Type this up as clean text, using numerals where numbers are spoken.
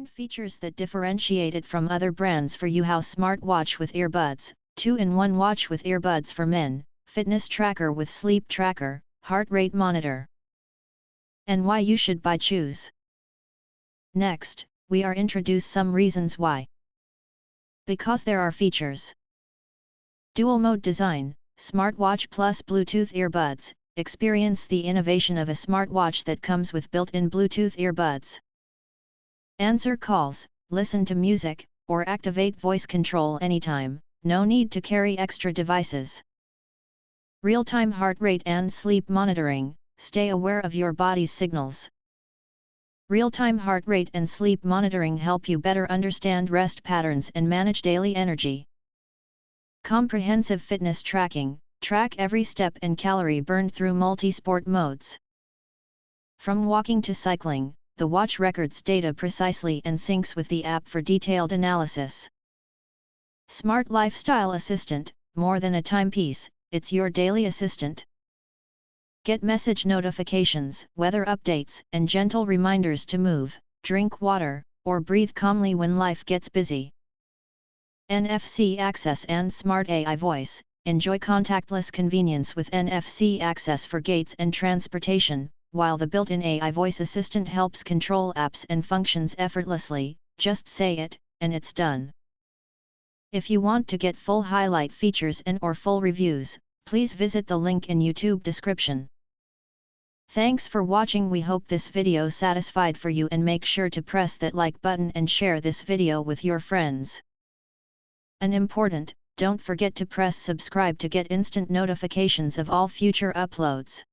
Find features that differentiate it from other brands for Yihou Smart Watch with Earbuds, 2-in-1 watch with earbuds for men, fitness tracker with sleep tracker, heart rate monitor. And why you should buy choose. Next, we are introduce some reasons why. Because there are features. Dual mode design, smartwatch plus Bluetooth earbuds, experience the innovation of a smartwatch that comes with built-in Bluetooth earbuds. Answer calls, listen to music, or activate voice control anytime, no need to carry extra devices. Real-time heart rate and sleep monitoring, stay aware of your body's signals. Real-time heart rate and sleep monitoring help you better understand rest patterns and manage daily energy. Comprehensive fitness tracking, track every step and calorie burned through multi-sport modes. From walking to cycling, the watch records data precisely and syncs with the app for detailed analysis. Smart Lifestyle Assistant, more than a timepiece, it's your daily assistant. Get message notifications, weather updates, and gentle reminders to move, drink water, or breathe calmly when life gets busy. NFC access and Smart AI voice, enjoy contactless convenience with NFC access for gates and transportation, while the built-in AI voice assistant helps control apps and functions effortlessly, just say it, and it's done. If you want to get full highlight features and/or full reviews, please visit the link in YouTube description. Thanks for watching. We hope this video satisfied for you, and make sure to press that like button and share this video with your friends. And important, don't forget to press subscribe to get instant notifications of all future uploads.